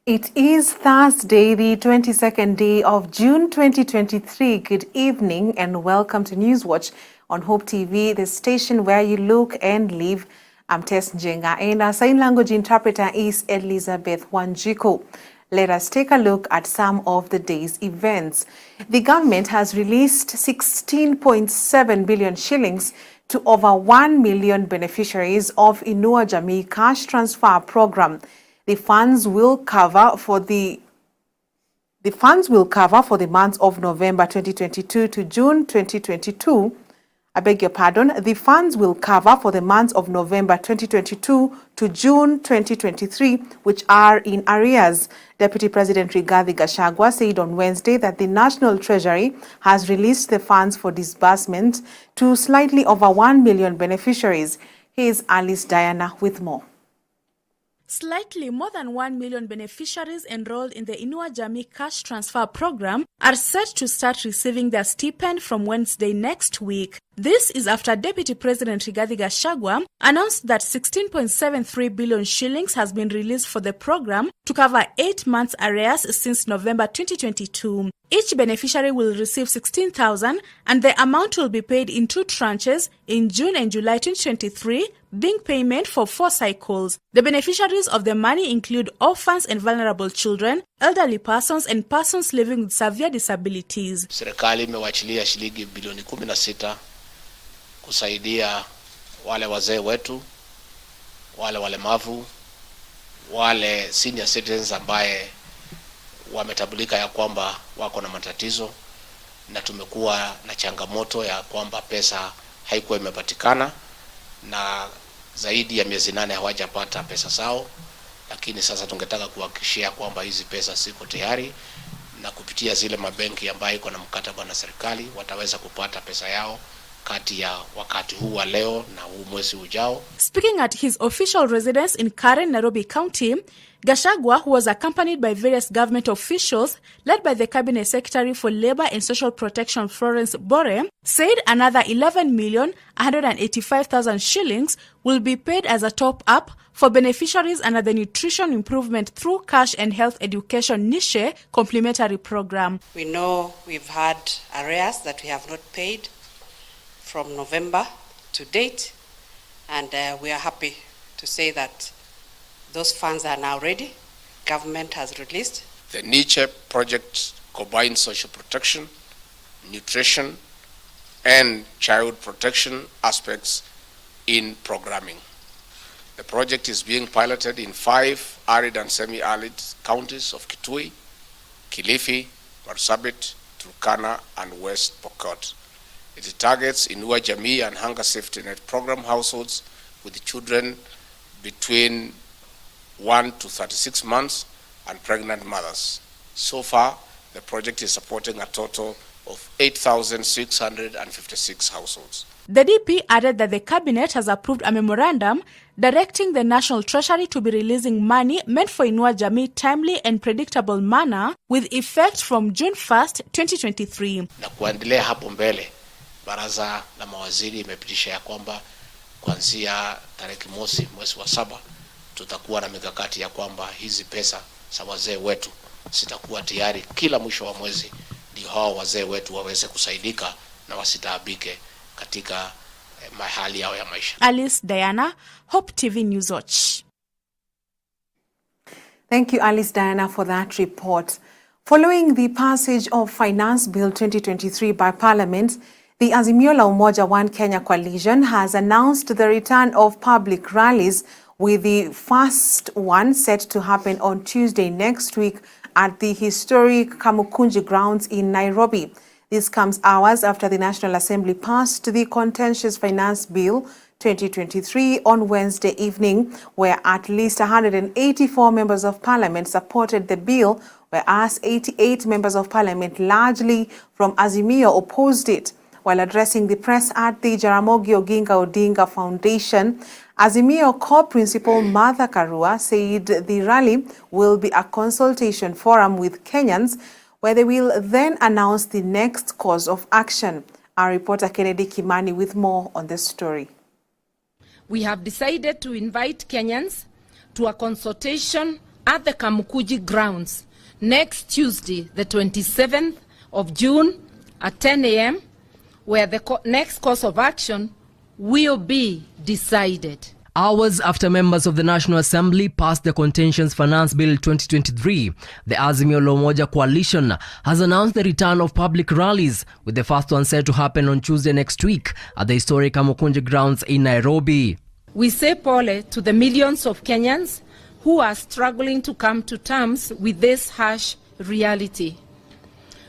It is Thursday, the 22nd day of June 2023. Good evening and welcome to Newswatch on Hope TV, the station where you look and live. I'm Tess Njenga and our sign language interpreter is Elizabeth Wanjiko. Let us take a look at some of the day's events. The government has released 16.7 billion shillings to over 1 million beneficiaries of Inua Jamii Cash Transfer Program. The funds will cover for the months of November 2022 to June 2022. I beg your pardon. The funds will cover for the months of November 2022 to June 2023, which are in arrears. Deputy President Rigathi Gachagua said on Wednesday that the National Treasury has released the funds for disbursement to slightly over 1 million beneficiaries. Here's Alice Diana with more. Slightly more than 1 million beneficiaries enrolled in the Inua Jamii Cash Transfer Program are set to start receiving their stipend from Wednesday next week. This is after Deputy President Rigathi Gachagua announced that 16.73 billion shillings has been released for the program to cover 8 months arrears since November 2022. Each beneficiary will receive 16,000 and the amount will be paid in 2 tranches in June and July 2023, being payment for 4 cycles. The beneficiaries of the money include orphans and vulnerable children, elderly persons and persons living with severe disabilities. Serikali imewachilia shilingi bilioni 16 kusaidia wale wazee wetu, wale walemavu, wale senior citizens ambaye wametabulika ya kwamba wako na matatizo, na tumekuwa na changamoto ya kwamba pesa haikuwa imepatikana na zaidi ya miezi 8 hawajapata pesa zao, lakini sasa tungetaka kuhakikishia kwamba hizi pesa ziko tayari na kupitia zile mabenki ambayo iko na mkataba na serikali wataweza kupata pesa yao kati ya wakati huu wa leo na huu mwezi ujao. Speaking at his official residence in Karen, Nairobi County, Gachagua, who was accompanied by various government officials led by the Cabinet Secretary for Labour and Social Protection Florence Bore, said another 11,185,000 shillings will be paid as a top-up for beneficiaries under the Nutrition Improvement through Cash and Health Education Niche Complementary Program. We know we've had arrears that we have not paid from November to date, and we are happy to say that those funds are now ready. Government has released. The Niche project combines social protection, nutrition, and child protection aspects in programming. The project is being piloted in 5 arid and semi-arid counties of Kitui, Kilifi, Marsabit, Turkana, and West Pokot. It targets Inua Jamii and Hunger Safety Net program households with children between 1 to 36 months and pregnant mothers. So far, the project is supporting a total of 8,656 households. The DP added that the Cabinet has approved a memorandum directing the National Treasury to be releasing money meant for Inua Jamii timely and predictable manner with effect from June 1st, 2023. Na kuendelea hapo mbele, baraza la mawaziri imepitisha ya kwamba kuanzia tarehe mosi mwezi wa 7 tutakuwa na mikakati ya kwamba hizi pesa za wazee wetu zitakuwa tayari kila mwisho wa mwezi, ndio hao wazee wetu waweze kusaidika na wasitaabike katika mahali yao ya maisha. Alice Diana, Hope TV Newswatch. Thank you, Alice Diana, for that report. Following the passage of Finance Bill 2023 by Parliament, the Azimio la Umoja One Kenya Coalition has announced the return of public rallies, with the first one set to happen on Tuesday next week at the historic Kamukunji grounds in Nairobi. This comes hours after the National Assembly passed the contentious Finance Bill 2023 on Wednesday evening, where at least 184 members of Parliament supported the bill, whereas 88 members of Parliament, largely from Azimio, opposed it. While addressing the press at the Jaramogi Oginga Odinga Foundation, Azimio co-principal Martha Karua said the rally will be a consultation forum with Kenyans, where they will then announce the next course of action. Our reporter Kennedy Kimani with more on this story. We have decided to invite Kenyans to a consultation at the Kamukuji grounds next Tuesday, the 27th of June at 10 a.m., where the next course of action will be decided. Hours after members of the National Assembly passed the Contentious Finance Bill 2023, the Azimio la Umoja coalition has announced the return of public rallies, with the first one set to happen on Tuesday next week at the historic Kamukunji grounds in Nairobi. We say pole to the millions of Kenyans who are struggling to come to terms with this harsh reality.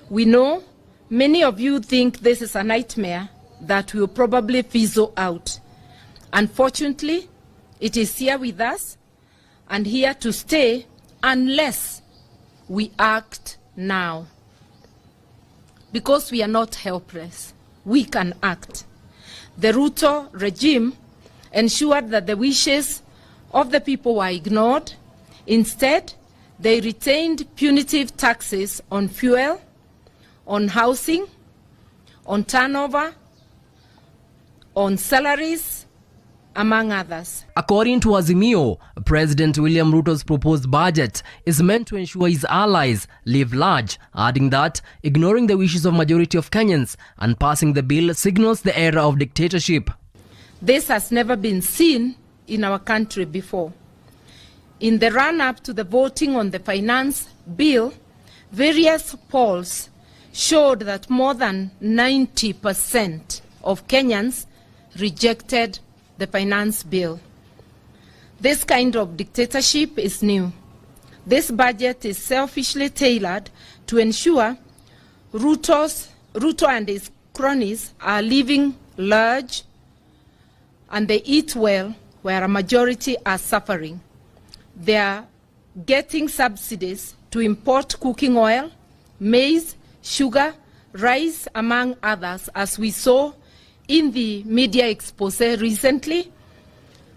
We know many of you think this is a nightmare that will probably fizzle out. Unfortunately, it is here with us and here to stay unless we act now. Because we are not helpless, we can act. The Ruto regime ensured that the wishes of the people were ignored. Instead, they retained punitive taxes on fuel, on housing, on turnover, on salaries, among others. According to Azimio, President William Ruto's proposed budget is meant to ensure his allies live large, adding that ignoring the wishes of majority of Kenyans and passing the bill signals the era of dictatorship. This has never been seen in our country before. In the run-up to the voting on the finance bill, various polls showed that more than 90% of Kenyans rejected the finance bill. This kind of dictatorship is new. This budget is selfishly tailored to ensure Ruto and his cronies are living large and they eat well where a majority are suffering. They are getting subsidies to import cooking oil, maize, sugar, rice, among others, as we saw in the media expose recently,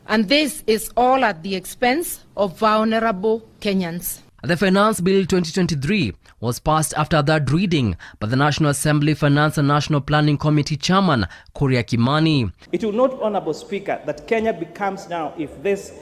and this is all at the expense of vulnerable Kenyans. The Finance Bill 2023 was passed after that reading by the National Assembly Finance and National Planning Committee Chairman Kuria Kimani. It will not, Honourable Speaker, that Kenya becomes now, if this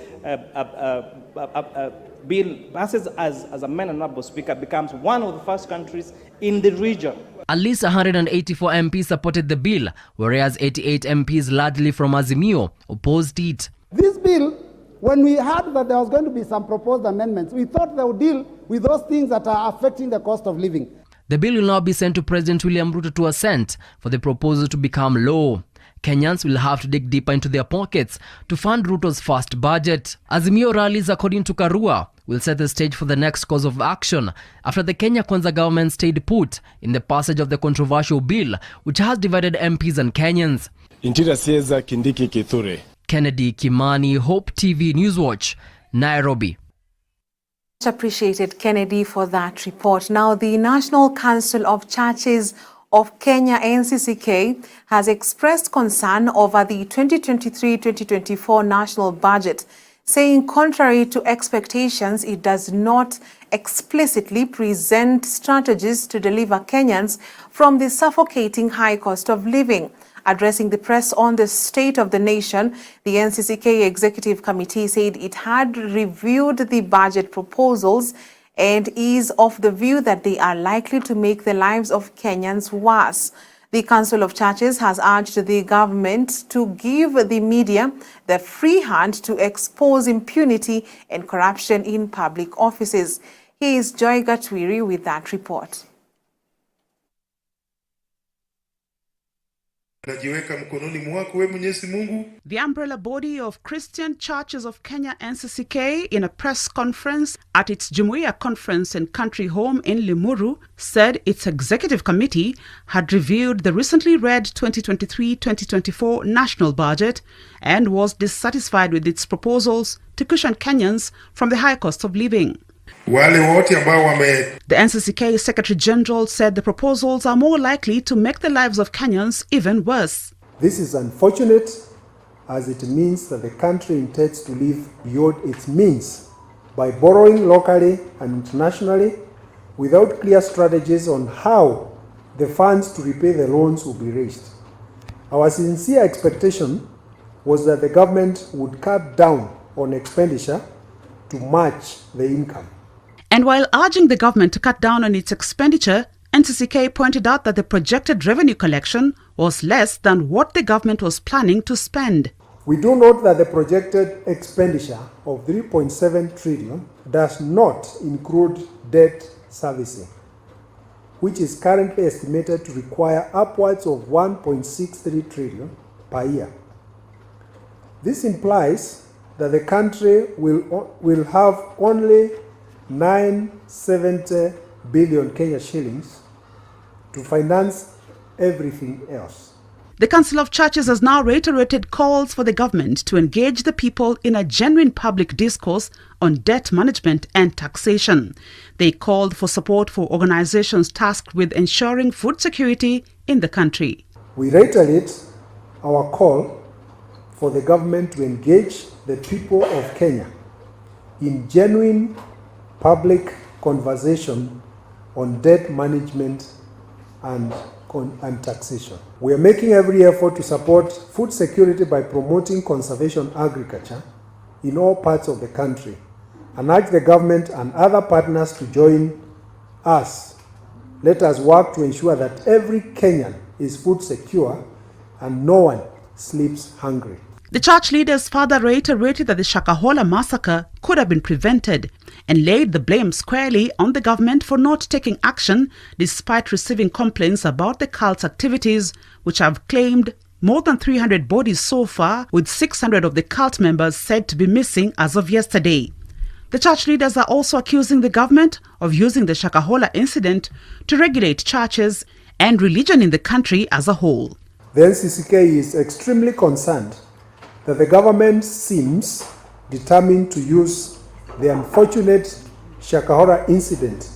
bill passes as a man, Honourable Speaker, becomes one of the first countries in the region. At least 184 MPs supported the bill, whereas 88 MPs, largely from Azimio, opposed it. This bill, when we heard that there was going to be some proposed amendments, we thought they would deal with those things that are affecting the cost of living. The bill will now be sent to President William Ruto to assent for the proposal to become law. Kenyans will have to dig deeper into their pockets to fund Ruto's first budget. Azimio rallies, according to Karua, will set the stage for the next course of action after the Kenya Kwanza government stayed put in the passage of the controversial bill, which has divided MPs and Kenyans. Kindiki Kithure. Kennedy Kimani, Hope TV Newswatch, Nairobi. Much appreciated, Kennedy, for that report. Now, the National Council of Churches of Kenya, NCCK, has expressed concern over the 2023-2024 national budget, saying contrary to expectations, it does not explicitly present strategies to deliver Kenyans from the suffocating high cost of living. Addressing the press on the state of the nation, the NCCK Executive Committee said it had reviewed the budget proposals and is of the view that they are likely to make the lives of Kenyans worse. The Council of Churches has urged the government to give the media the free hand to expose impunity and corruption in public offices. Here is Joy Gatwiri with that report. The umbrella body of Christian Churches of Kenya, NCCK, in a press conference at its Jumuiya conference and country home in Limuru, said its executive committee had reviewed the recently read 2023-2024 national budget and was dissatisfied with its proposals to cushion Kenyans from the high cost of living. The NCCK Secretary General said the proposals are more likely to make the lives of Kenyans even worse. This is unfortunate, as it means that the country intends to live beyond its means by borrowing locally and internationally without clear strategies on how the funds to repay the loans will be raised. Our sincere expectation was that the government would cut down on expenditure to match the income. And while urging the government to cut down on its expenditure, NCCK pointed out that the projected revenue collection was less than what the government was planning to spend. We do note that the projected expenditure of 3.7 trillion does not include debt servicing, which is currently estimated to require upwards of 1.63 trillion per year. This implies that the country will have only 970 billion Kenya shillings to finance everything else. The Council of Churches has now reiterated calls for the government to engage the people in a genuine public discourse on debt management and taxation. They called for support for organizations tasked with ensuring food security in the country. We reiterate our call for the government to engage the people of Kenya in genuine public conversation on debt management and taxation. We are making every effort to support food security by promoting conservation agriculture in all parts of the country and urge the government and other partners to join us. Let us work to ensure that every Kenyan is food secure and no one sleeps hungry. The church leaders further reiterated that the Shakahola massacre could have been prevented and laid the blame squarely on the government for not taking action despite receiving complaints about the cult's activities, which have claimed more than 300 bodies so far, with 600 of the cult members said to be missing as of yesterday. The church leaders are also accusing the government of using the Shakahola incident to regulate churches and religion in the country as a whole. The NCCK is extremely concerned that the government seems determined to use the unfortunate Shakahola incident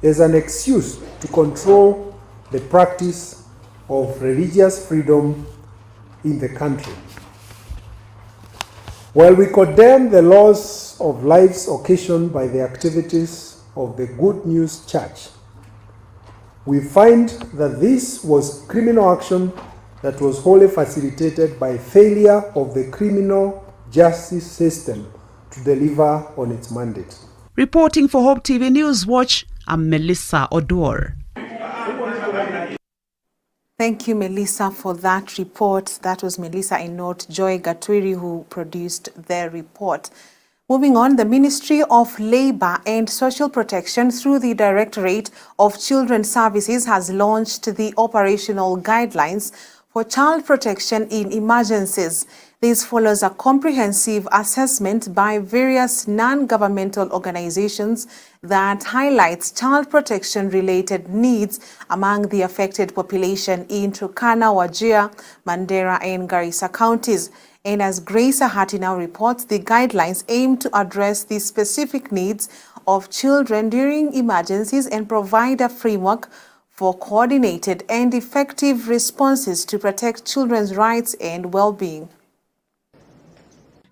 as an excuse to control the practice of religious freedom in the country. While we condemn the loss of lives occasioned by the activities of the Good News Church, we find that this was criminal action that was wholly facilitated by failure of the criminal justice system to deliver on its mandate. Reporting for Hope TV Newswatch, I'm Melissa Odor. Thank you, Melissa, for that report. That was Melissa in Note Joy Gatwiri who produced the report. Moving on, the Ministry of Labour and Social Protection through the Directorate of Children's Services has launched the operational guidelines for child protection in emergencies. This follows a comprehensive assessment by various non-governmental organizations that highlights child protection-related needs among the affected population in Turkana, Wajir, Mandera, and Garissa counties. And as Grace Ahati now reports, the guidelines aim to address the specific needs of children during emergencies and provide a framework for coordinated and effective responses to protect children's rights and well-being.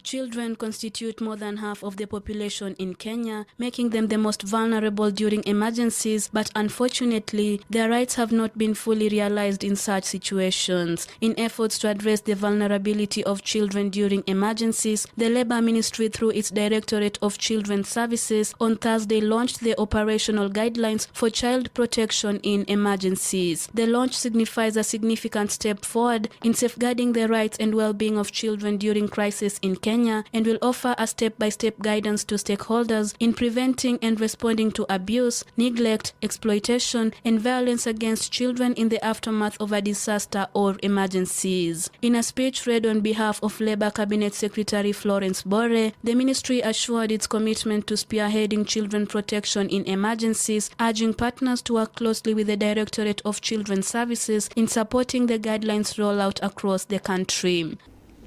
Children constitute more than half of the population in Kenya, making them the most vulnerable during emergencies, but unfortunately, their rights have not been fully realized in such situations. In efforts to address the vulnerability of children during emergencies, the Labour Ministry, through its Directorate of Children's Services, on Thursday launched the operational guidelines for child protection in emergencies. The launch signifies a significant step forward in safeguarding the rights and well-being of children during crisis in Kenya, and will offer a step-by-step guidance to stakeholders in preventing and responding to abuse, neglect, exploitation, and violence against children in the aftermath of a disaster or emergencies. In a speech read on behalf of Labour Cabinet Secretary Florence Bore, the ministry assured its commitment to spearheading children protection in emergencies, urging partners to work closely with the Directorate of Children's Services in supporting the guidelines rollout across the country.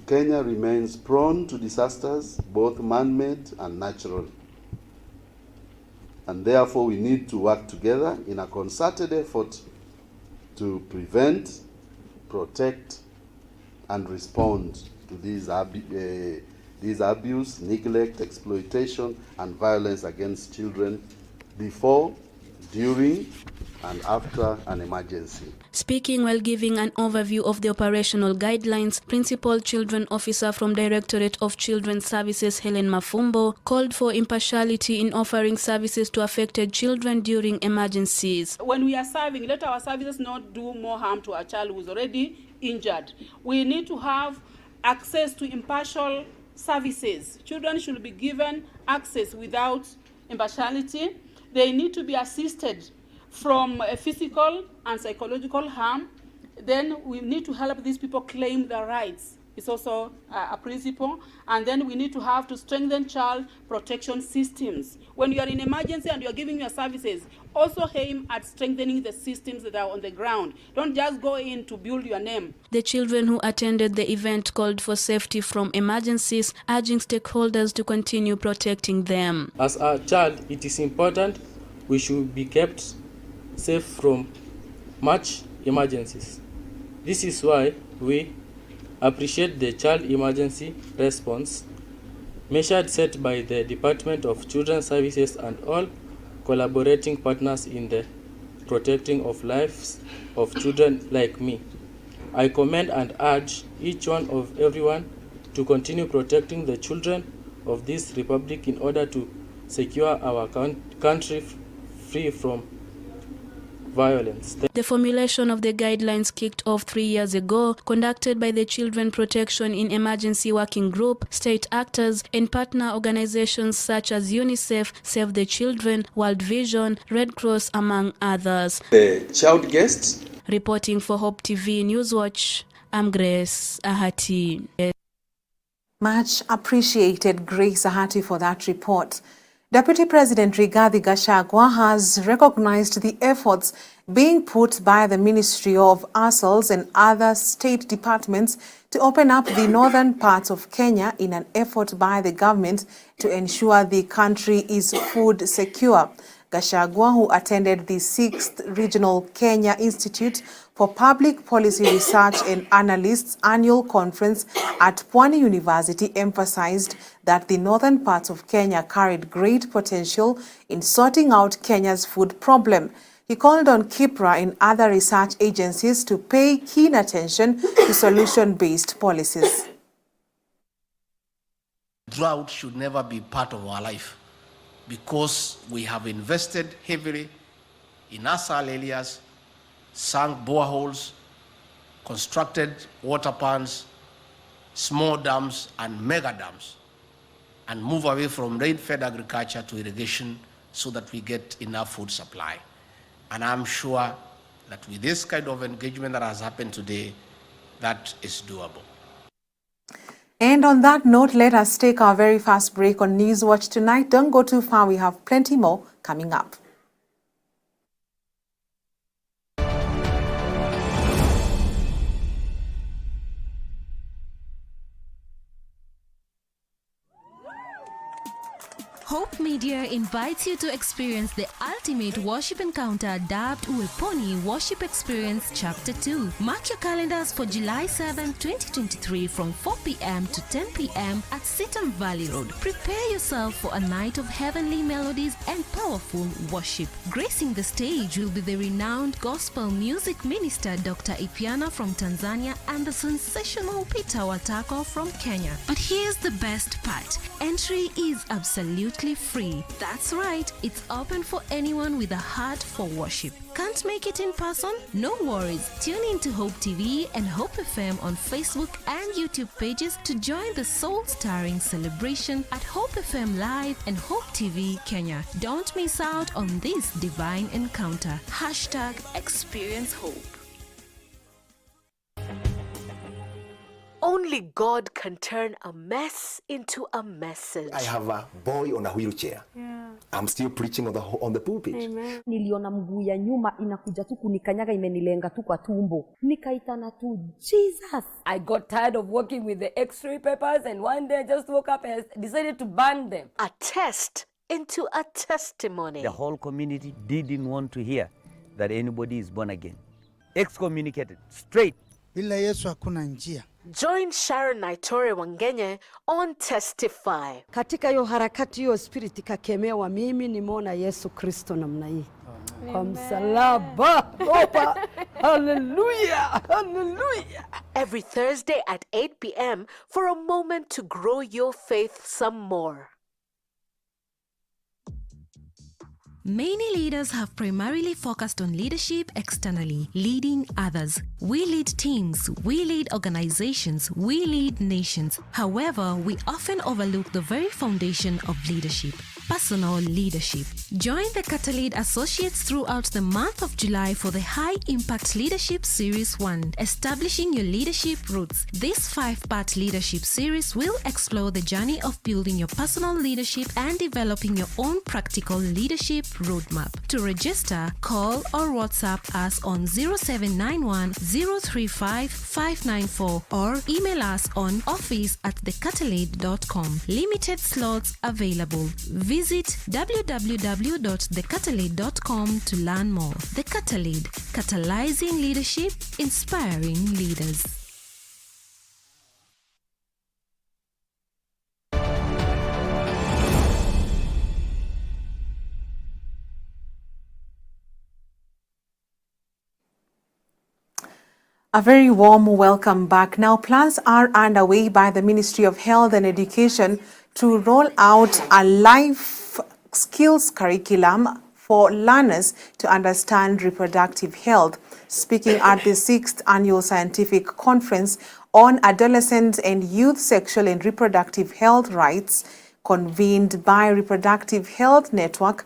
Kenya remains prone to disasters, both man-made and natural. And therefore we need to work together in a concerted effort to prevent, protect, and respond to these abuse, neglect, exploitation, and violence against children before, during and after an emergency. Speaking while giving an overview of the operational guidelines, Principal Children Officer from Directorate of Children's Services Helen Mafumbo called for impartiality in offering services to affected children during emergencies. When we are serving, let our services not do more harm to a child who is already injured. We need to have access to impartial services. Children should be given access without impartiality. They need to be assisted from physical and psychological harm. Then we need to help these people claim their rights. It's also a principle. And then we need to have to strengthen child protection systems. When you are in emergency and you are giving your services, also aim at strengthening the systems that are on the ground. Don't just go in to build your name. The children who attended the event called for safety from emergencies, urging stakeholders to continue protecting them. As a child, it is important we should be kept safe from much emergencies. This is why we appreciate the child emergency response measures set by the Department of Children's Services and all collaborating partners in the protecting of lives of children like me. I commend and urge each one of everyone to continue protecting the children of this republic in order to secure our country free from violence. The formulation of the guidelines kicked off 3 years ago, conducted by the Children Protection in Emergency Working Group, state actors, and partner organizations such as UNICEF, Save the Children, World Vision, Red Cross, among others. The child guests. Reporting for Hope TV Newswatch, I'm Grace Ahati. Much appreciated, Grace Ahati, for that report. Deputy President Rigathi Gachagua has recognized the efforts being put by the Ministry of Asils and other state departments to open up the northern parts of Kenya in an effort by the government to ensure the country is food secure. Gachagua, who attended the 6th Regional Kenya Institute for Public Policy Research and Analysts annual conference at Pwani University, emphasized that the northern parts of Kenya carried great potential in sorting out Kenya's food problem. He called on KIPRA and other research agencies to pay keen attention to solution-based policies. Drought should never be part of our life, because we have invested heavily in ASAL areas, sunk boreholes, constructed water ponds, small dams and mega dams, and move away from rain-fed agriculture to irrigation so that we get enough food supply. And I'm sure that with this kind of engagement that has happened today, that is doable. And on that note, let us take our very first break on Newswatch tonight. Don't go too far, we have plenty more coming up. Hope Media invites you to experience the ultimate worship encounter dubbed Uweponi Worship Experience Chapter 2. Mark your calendars for July 7, 2023 from 4 p.m. to 10 p.m. at Sitam Valley Road. Prepare yourself for a night of heavenly melodies and powerful worship. Gracing the stage will be the renowned gospel music minister Dr. Ipiana from Tanzania and the sensational Peter Watako from Kenya. But here's the best part. Entry is absolutely free. That's right, it's open for anyone with a heart for worship. Can't make it in person? No worries. Tune in to Hope TV and Hope FM on Facebook and YouTube pages to join the soul-stirring celebration at Hope FM Live and Hope TV Kenya. Don't miss out on this divine encounter. #Experience Hope. Only God can turn a mess into a message. I have a boy on a wheelchair. Yeah. I'm still preaching on the pulpit. Amen. Niliona mguu ya nyuma inakuja tu kunikanyaga, imenilenga tu kwa tumbo. Nikaitana tu Jesus. I got tired of working with the X-ray papers, and one day I just woke up and decided to burn them. A test into a testimony. The whole community didn't want to hear that anybody is born again. Excommunicated straight. Bila Yesu hakuna njia. Join Sharon Naitore Wangenye on Testify. Katika hiyo harakati hiyo spirit ikakemewa, mimi nimeona Yesu Kristo namna hii. Kwa msalaba. Opa. Hallelujah. Hallelujah. Every Thursday at 8 p.m. for a moment to grow your faith some more. Many leaders have primarily focused on leadership externally, leading others. We lead teams, we lead organizations, we lead nations. However, we often overlook the very foundation of leadership, personal leadership. Join the Catalyst Associates throughout the month of July for the High Impact Leadership Series 1, Establishing Your Leadership Roots. This 5-part leadership series will explore the journey of building your personal leadership and developing your own practical leadership roadmap. To register, call or WhatsApp us on 0791 035 594 or email us on office@thecatalyst.com. Limited slots available. Visit www.thecatalyst.com to learn more. The Catalyst, catalyzing leadership, inspiring leaders. A very warm welcome back. Now, plans are underway by the Ministry of Health and Education to roll out a life skills curriculum for learners to understand reproductive health. Speaking at the 6th Annual Scientific Conference on Adolescent and Youth Sexual and Reproductive Health Rights, convened by Reproductive Health Network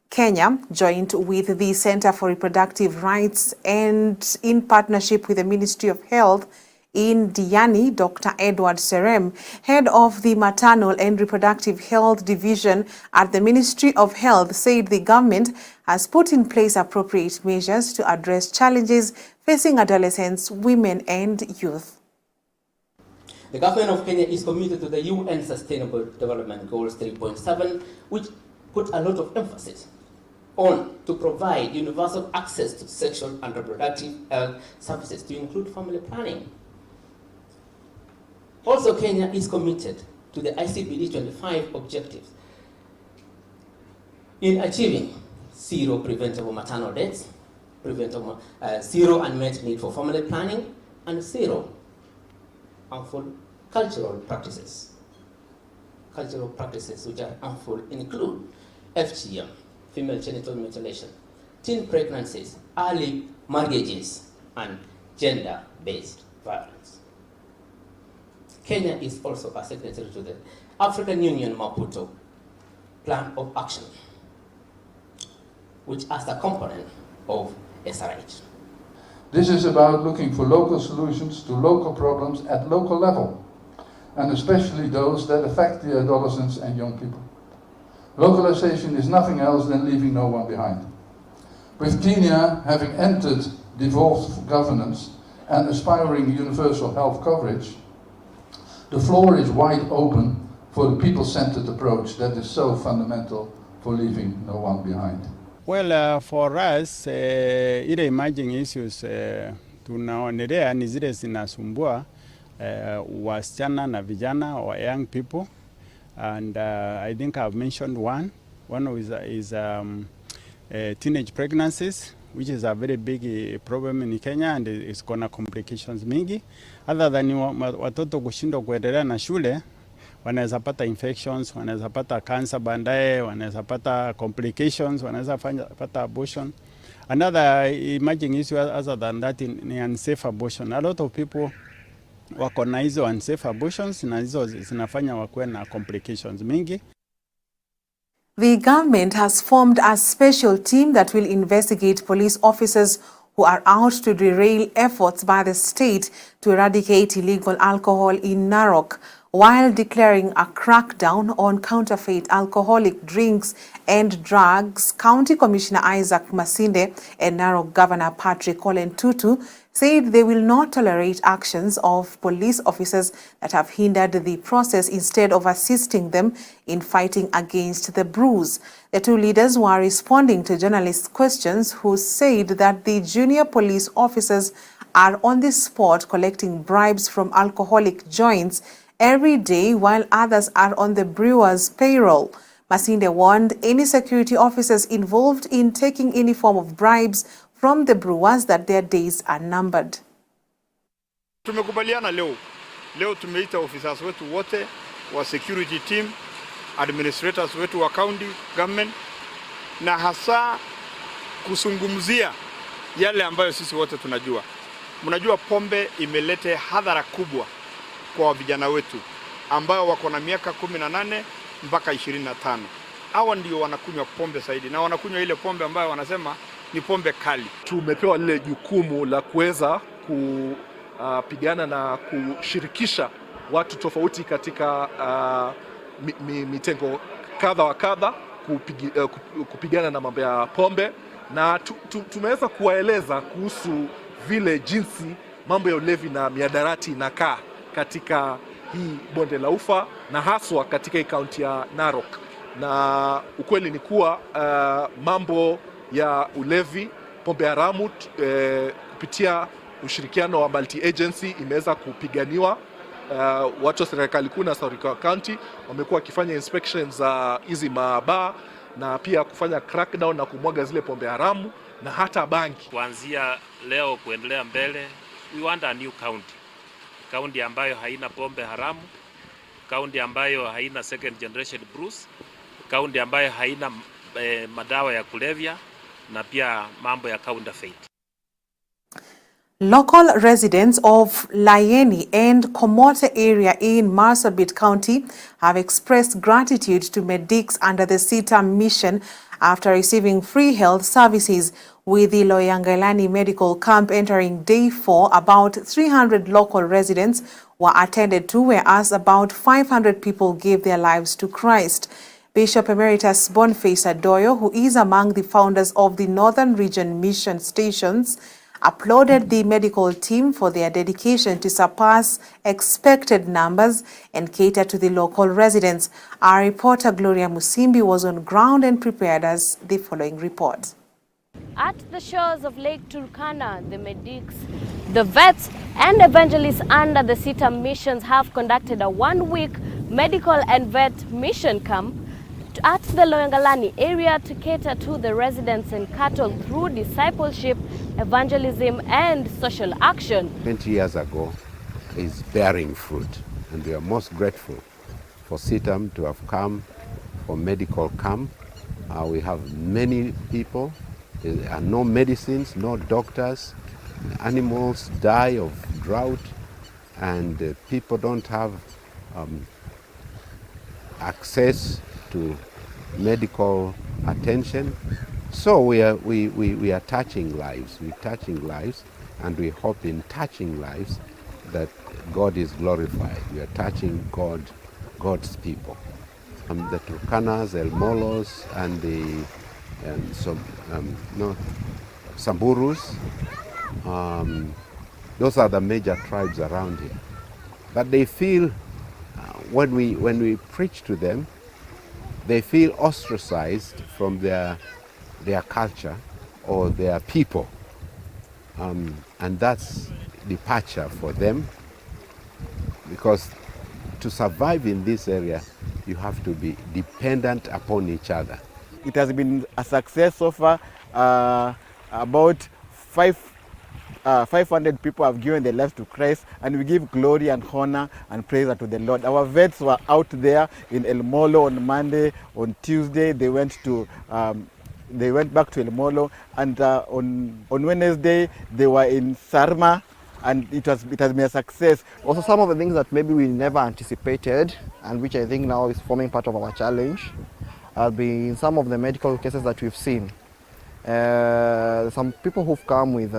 Kenya, joined with the Center for Reproductive Rights and in partnership with the Ministry of Health in Diani, Dr. Edward Serem, head of the Maternal and Reproductive Health Division at the Ministry of Health, said the government has put in place appropriate measures to address challenges facing adolescents, women and youth. The government of Kenya is committed to the UN Sustainable Development Goals 3.7, which put a lot of emphasis on to provide universal access to sexual and reproductive health services, to include family planning. Also, Kenya is committed to the ICPD 25 objectives in achieving zero preventable maternal deaths, zero unmet need for family planning, and zero harmful cultural practices. Cultural practices which are harmful include FGM, female genital mutilation, teen pregnancies, early marriages, and gender-based violence. Kenya is also a signatory to the African Union Maputo Plan of Action, which is a component of SRH. This is about looking for local solutions to local problems at local level, and especially those that affect the adolescents and young people. Localization is nothing else than leaving no one behind. With Kenya having entered devolved governance and aspiring universal health coverage, the floor is wide open for the people-centered approach that is so fundamental for leaving no one behind. Well, for us, ile emerging issues tunaonelea ni zile zinasumbua wasichana na vijana or young people, and I think I've mentioned one. One is teenage pregnancies, which is a very big problem in Kenya, and it's gonna complications mingi. Other than watoto kushindwa kuendelea na shule, wanaweza pata infections, wanaweza pata cancer baadaye, wanaweza pata complications, wanaweza pata abortion. Another emerging issue other than that ni unsafe abortion. A lot of people wako na hizo unsafe abortions na hizo zinafanya wakuwe na complications mingi. The government has formed a special team that will investigate police officers who are out to derail efforts by the state to eradicate illegal alcohol in Narok, while declaring a crackdown on counterfeit alcoholic drinks and drugs. County Commissioner Isaac Masinde and Narok Governor Patrick Ole Ntutu said they will not tolerate actions of police officers that have hindered the process instead of assisting them in fighting against the brews. The two leaders were responding to journalists' questions, who said that the junior police officers are on the spot collecting bribes from alcoholic joints every day, while others are on the brewer's payroll. Masinde warned any security officers involved in taking any form of bribes from the brewers that their days are numbered. Tumekubaliana leo tumeita officers wetu wote wa security team, administrators wetu wa county government, na hasa kusungumzia yale ambayo sisi wote tunajua. Mnajua pombe imelete hadhara kubwa kwa vijana wetu ambao wako na miaka 18 mpaka 25. Hawa ndio wanakunywa pombe zaidi, na wanakunywa ile pombe ambayo wanasema ni pombe kali. Tumepewa lile jukumu la kuweza kupigana na kushirikisha watu tofauti katika mitengo kadha wa kadha kupigana na mambo ya pombe, na tumeweza kuwaeleza kuhusu vile jinsi mambo ya ulevi na miadarati inakaa katika hii bonde la Ufa na haswa katika hii kaunti ya Narok. Na ukweli ni kuwa mambo ya ulevi, pombe haramu kupitia ushirikiano wa multi agency imeweza kupiganiwa. Watu wa serikali kuu na serikali county wamekuwa wakifanya inspections za hizi mabaa na pia kufanya crackdown na kumwaga zile pombe haramu na hata bangi. Kuanzia leo kuendelea mbele, we want a new county. County ambayo haina pombe haramu, county ambayo haina second generation brews, county ambayo haina madawa ya kulevya na pia mambo ya counterfeit. Local residents of Layeni and Komote area in Marsabit County have expressed gratitude to medics under the Sita mission after receiving free health services. With the Loyangalani Medical Camp entering day 4, about 300 local residents were attended to, whereas about 500 people gave their lives to Christ. Bishop Emeritus Boniface Adoyo, who is among the founders of the Northern Region Mission Stations, applauded the medical team for their dedication to surpass expected numbers and cater to the local residents. Our reporter Gloria Musimbi was on ground and prepared us the following report. At the shores of Lake Turkana, the medics, the vets and evangelists under the Sita missions have conducted a one-week medical and vet mission camp at the Loyangalani area to cater to the residents and cattle through discipleship, evangelism and social action. 20 years ago is bearing fruit, and we are most grateful for SITAM to have come for medical camp. We have many people, there are no medicines, no doctors, animals die of drought, and people don't have access to medical attention. So we are touching lives. We're touching lives, and we hope in touching lives that God is glorified. We are touching God's people. The Turkanas, El Molos, and the Samburus. Those are the major tribes around here. But they feel when we preach to them, they feel ostracized from their culture or their people, and that's departure for them, because to survive in this area you have to be dependent upon each other. It has been a success so far. About 500 people have given their lives to Christ, and we give glory and honor and praise unto the Lord. Our vets were out there in El Molo on Monday. On Tuesday they went back to El Molo, and on Wednesday they were in Sarma, and it has been a success. Also, some of the things that maybe we never anticipated, and which I think now is forming part of our challenge, have been some of the medical cases that we've seen. Some people who've come with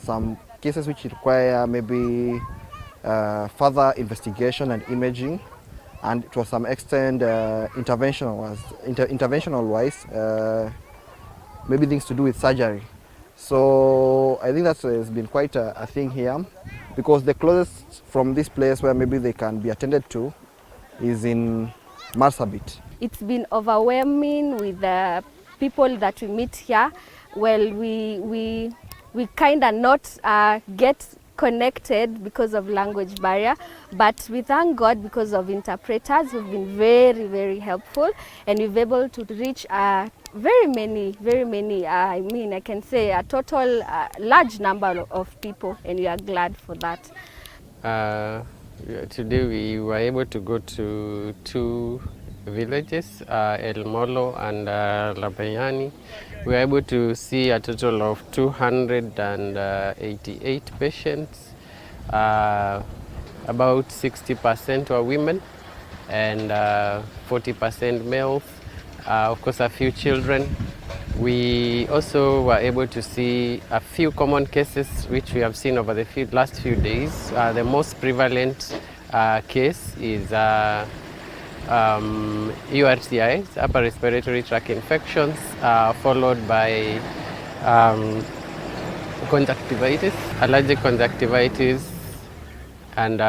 some cases which require maybe further investigation and imaging, and to some extent interventional wise, maybe things to do with surgery. So I think that has been quite a thing here, because the closest from this place where maybe they can be attended to is in Marsabit. It's been overwhelming with the people that we meet here. Well, we kind of not get connected because of language barrier, but we thank God because of interpreters who've been very, very helpful, and we've been able to reach very many, I mean, I can say a total large number of people, and we are glad for that. Today we were able to go to 2 villages, El Molo and Labayani. We were able to see a total of 288 patients. About 60% were women and 40% males. Of course, a few children. We also were able to see a few common cases which we have seen over the last few days. The most prevalent case is URTIs, upper respiratory tract infections, followed by conjunctivitis, allergic conjunctivitis, and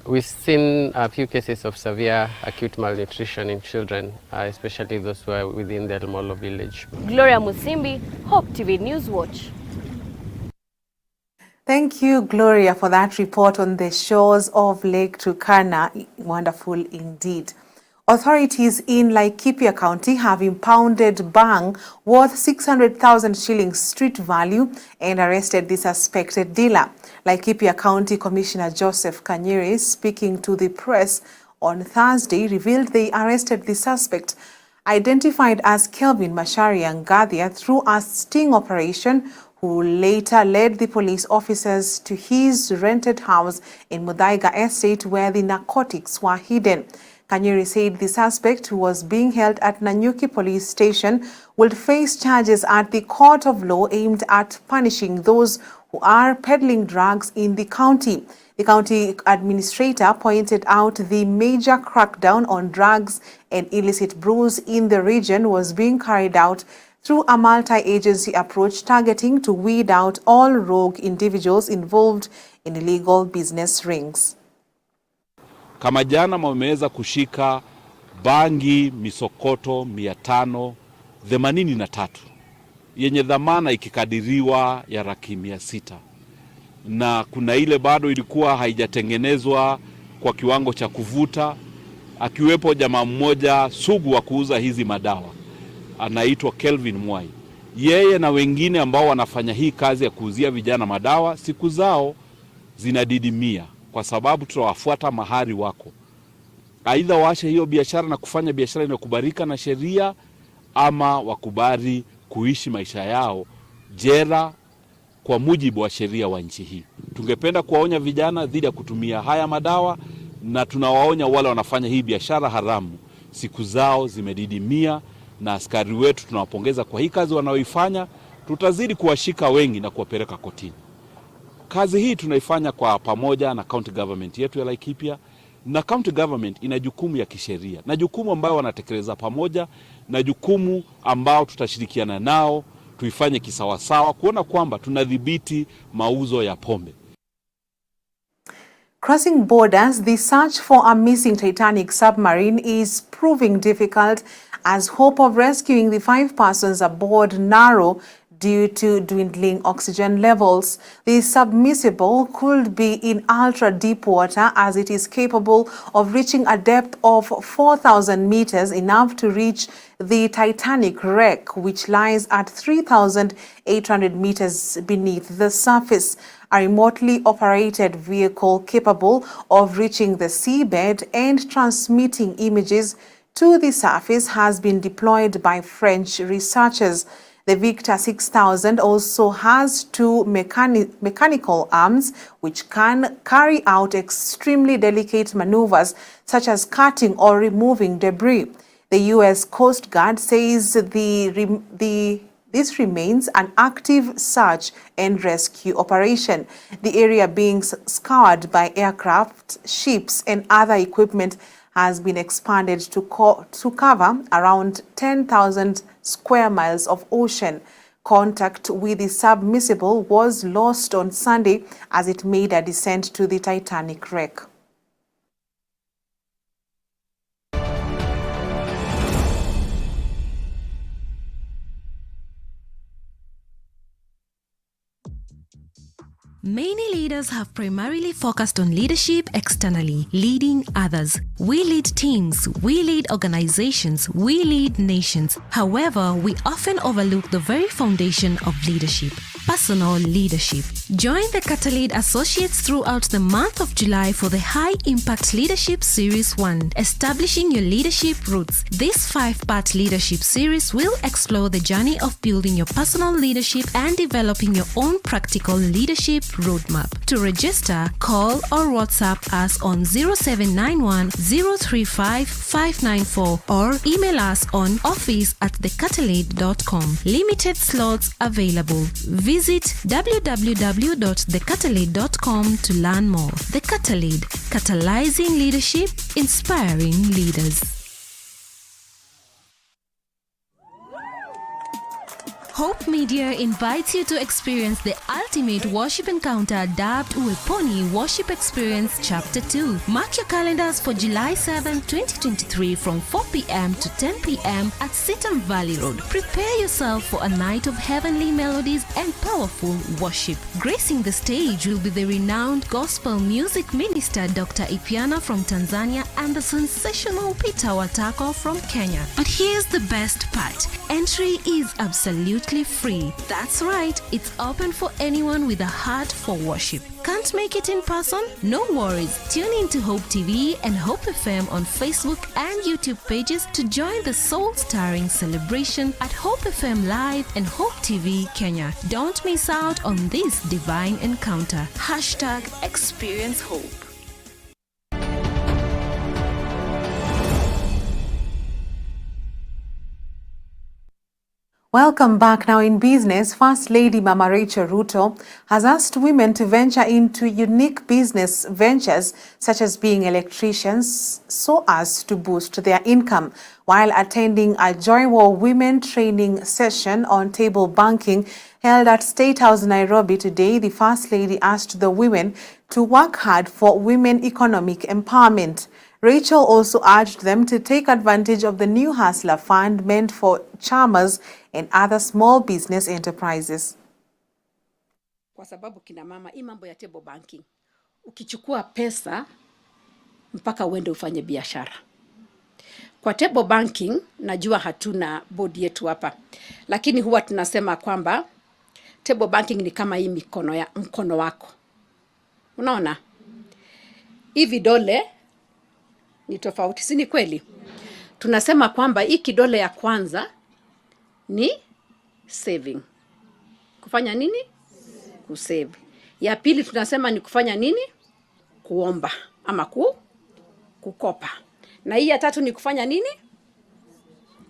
we've seen a few cases of severe acute malnutrition in children, especially those who are within the El Molo village. Gloria Musimbi, Hope TV Newswatch. Thank you, Gloria, for that report on the shores of Lake Turkana. Wonderful indeed. Authorities in Laikipia County have impounded bang worth 600,000 shillings street value and arrested the suspected dealer. Laikipia County Commissioner Joseph Kanyiri, speaking to the press on Thursday, revealed they arrested the suspect, identified as Kelvin Macharia Ngathia, through a sting operation, who later led the police officers to his rented house in Muthaiga Estate where the narcotics were hidden. Kanyiri said the suspect, who was being held at Nanyuki police station, will face charges at the court of law aimed at punishing those who are peddling drugs in the county. The county administrator pointed out the major crackdown on drugs and illicit brews in the region was being carried out through a multi-agency approach targeting to weed out all rogue individuals involved in illegal business rings. Kama jana wameweza kushika bangi misokoto 583 yenye dhamana ikikadiriwa ya Raki600, na kuna ile bado ilikuwa haijatengenezwa kwa kiwango cha kuvuta, akiwepo jamaa mmoja sugu wa kuuza hizi madawa anaitwa Kelvin Mwai. Yeye na wengine ambao wanafanya hii kazi ya kuuzia vijana madawa, siku zao zinadidimia kwa sababu tutawafuata mahali wako. Aidha waache hiyo biashara na kufanya biashara inayokubalika na sheria, ama wakubali kuishi maisha yao jela kwa mujibu wa sheria wa nchi hii. Tungependa kuwaonya vijana dhidi ya kutumia haya madawa, na tunawaonya wale wanafanya hii biashara haramu, siku zao zimedidimia, na askari wetu tunawapongeza kwa hii kazi wanaoifanya. Tutazidi kuwashika wengi na kuwapeleka kotini. Kazi hii tunaifanya kwa pamoja na county government yetu ya Laikipia, na county government ina jukumu ya kisheria na jukumu ambayo wanatekeleza pamoja, na jukumu ambao tutashirikiana nao tuifanye kisawasawa kuona kwamba tunadhibiti mauzo ya pombe. Crossing borders, the search for a missing Titanic submarine is proving difficult as hope of rescuing the 5 persons aboard narrow due to dwindling oxygen levels. The submersible could be in ultra-deep water as it is capable of reaching a depth of 4,000 meters, enough to reach the Titanic wreck, which lies at 3,800 meters beneath the surface. A remotely operated vehicle capable of reaching the seabed and transmitting images to the surface has been deployed by French researchers. The Victor 6000 also has 2 mechanical arms which can carry out extremely delicate maneuvers such as cutting or removing debris. The U.S. Coast Guard says this remains an active search and rescue operation. The area being scoured by aircraft, ships and other equipment has been expanded to cover around 10,000 square miles of ocean. Contact with the submersible was lost on Sunday as it made a descent to the Titanic wreck. Many leaders have primarily focused on leadership externally, leading others. We lead teams, we lead organizations, we lead nations. However, we often overlook the very foundation of leadership: personal leadership. Join the Catalyst Associates throughout the month of July for the High Impact Leadership Series 1, Establishing Your Leadership Roots. This 5-part leadership series will explore the journey of building your personal leadership and developing your own practical leadership roadmap. To register, call or WhatsApp us on 0791 035 594 or email us on office@thecatalyst.com. Limited slots available. Visit www.thecatalyst.com to learn more. The Catalyst, catalyzing leadership, inspiring leaders. Hope Media invites you to experience the ultimate worship encounter dubbed Uweponi Worship Experience Chapter 2. Mark your calendars for July 7, 2023 from 4 p.m. to 10 p.m. at Sitam Valley Road. Prepare yourself for a night of heavenly melodies and powerful worship. Gracing the stage will be the renowned gospel music minister Dr. Ipiana from Tanzania and the sensational Peter Watako from Kenya. But here's the best part. Entry is absolutely free. That's right, it's open for anyone with a heart for worship. Can't make it in person? No worries. Tune in to Hope TV and Hope FM on Facebook and YouTube pages to join the soul-stirring celebration at Hope FM Live and Hope TV Kenya. Don't miss out on this divine encounter. #Experience Hope. Welcome back. Now in business, First Lady Mama Rachel Ruto has asked women to venture into unique business ventures such as being electricians so as to boost their income. While attending a Joy War Women training session on table banking held at State House Nairobi today, the First Lady asked the women to work hard for women economic empowerment. Rachel also urged them to take advantage of the new Hustler Fund meant for charmers and other small business enterprises. Kwa sababu kina mama, hii mambo ya table banking, ukichukua pesa mpaka uende ufanye biashara. Kwa table banking, najua hatuna bodi yetu hapa, lakini huwa tunasema kwamba table banking ni kama hii mkono wako. Unaona? Hii vidole ni tofauti, si ni kweli? Tunasema kwamba hii kidole ya kwanza ni saving. Kufanya nini? Kusave. Ya pili tunasema ni kufanya nini? Kuomba ama kukopa. Na hii ya tatu ni kufanya nini?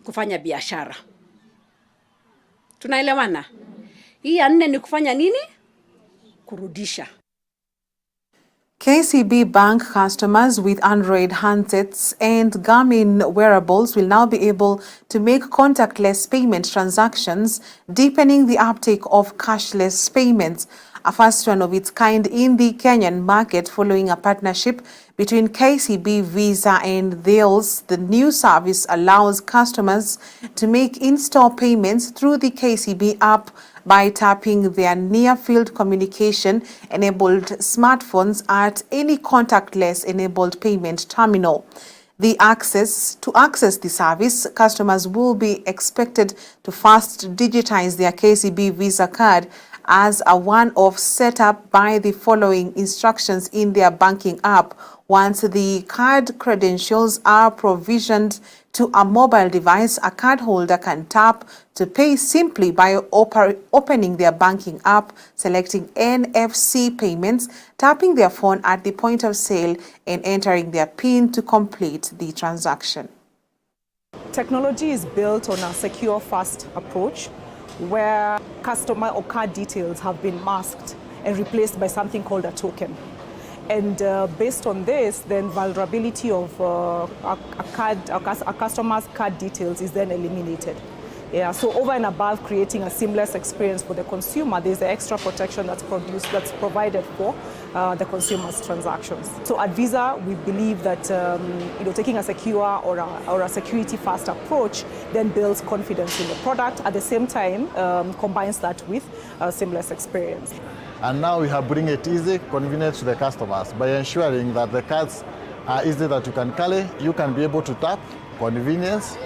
Kufanya biashara. Tunaelewana? Hii ya nne ni kufanya nini? Kurudisha. KCB Bank customers with Android handsets and Garmin wearables will now be able to make contactless payment transactions, deepening the uptake of cashless payments, a first one of its kind in the Kenyan market following a partnership between KCB, Visa and Thales. The new service allows customers to make in-store payments through the KCB app by tapping their near-field communication-enabled smartphones at any contactless-enabled payment terminal. To access the service, customers will be expected to first digitize their KCB Visa card as a one-off setup by the following instructions in their banking app. Once the card credentials are provisioned to a mobile device, a cardholder can tap to pay simply by opening their banking app, selecting NFC payments, tapping their phone at the point of sale, and entering their PIN to complete the transaction. Technology is built on a secure, fast approach where customer or card details have been masked and replaced by something called a token. And based on this, then vulnerability of a customer's card details is then eliminated. Yeah, so over and above creating a seamless experience for the consumer, there's the extra protection that's provided for the consumer's transactions. So at Visa, we believe that taking a secure or a security-fast approach then builds confidence in the product. At the same time, combines that with a seamless experience. And now we have bring it easy, convenient to the customers by ensuring that the cards are easy that you can carry. You can be able to tap, convenience.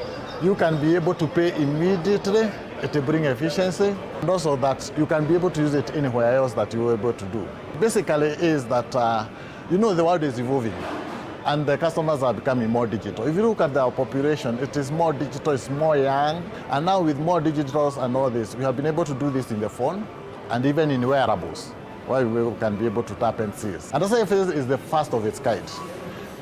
You can be able to pay immediately. It will bring efficiency. And also that you can be able to use it anywhere else that you were able to do. Basically is that, the world is evolving and the customers are becoming more digital. If you look at our population, it is more digital, it's more young. And now with more digitals and all this, we have been able to do this in the phone and even in wearables, where we can be able to tap and see. And also is the first of its kind.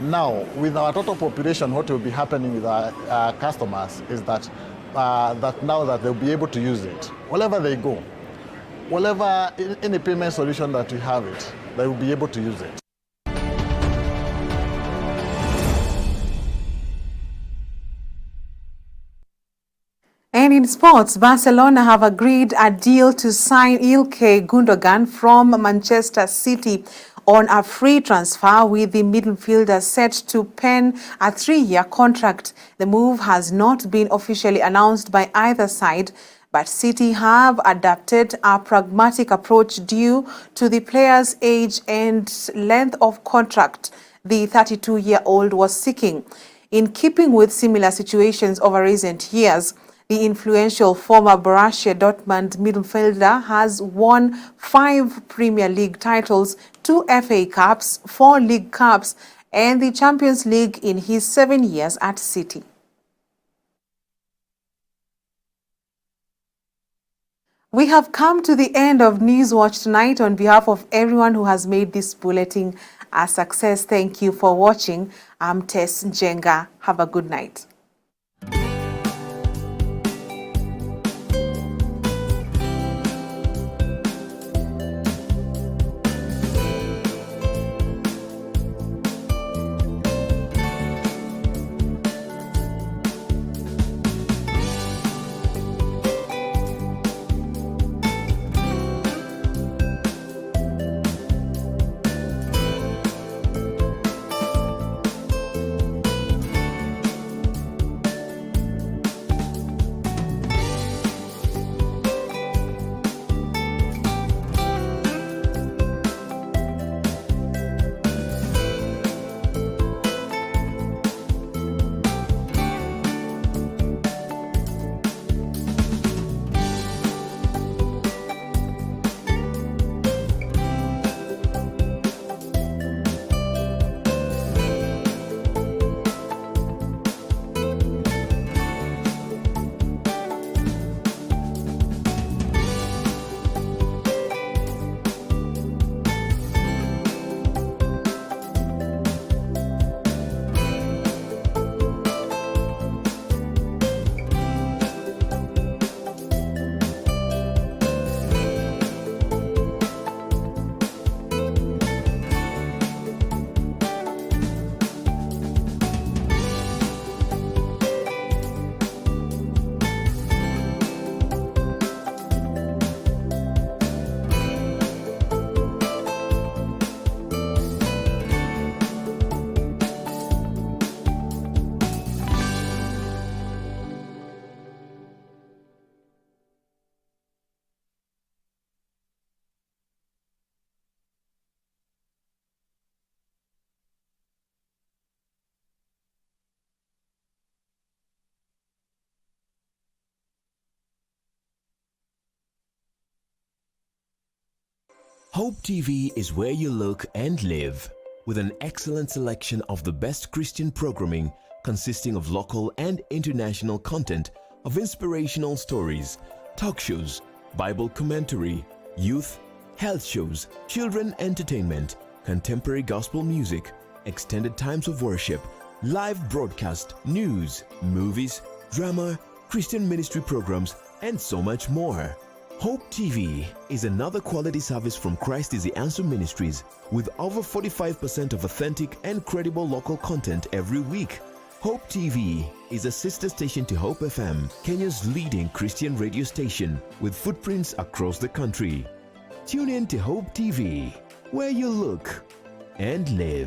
Now, with our total population, what will be happening with our customers is that now that they'll be able to use it, wherever they go, whatever, any payment solution that we have it, they will be able to use it. And in sports, Barcelona have agreed a deal to sign Ilkay Gundogan from Manchester City on a free transfer, with the midfielder set to pen a 3-year contract. The move has not been officially announced by either side, but City have adopted a pragmatic approach due to the player's age and length of contract the 32-year-old was seeking. In keeping with similar situations over recent years, the influential former Borussia Dortmund midfielder has won 5 Premier League titles, 2 FA Cups, 4 League Cups, and the Champions League in his 7 years at City. We have come to the end of Newswatch tonight. On behalf of everyone who has made this bulletin a success, thank you for watching. I'm Tess Njenga. Have a good night. Hope TV is where you look and live, with an excellent selection of the best Christian programming consisting of local and international content, of inspirational stories, talk shows, Bible commentary, youth, health shows, children entertainment, contemporary gospel music, extended times of worship, live broadcast, news, movies, drama, Christian ministry programs, and so much more. Hope TV is another quality service from Christ is the Answer Ministries, with over 45% of authentic and credible local content every week. Hope TV is a sister station to Hope FM, Kenya's leading Christian radio station, with footprints across the country. Tune in to Hope TV, where you look and live.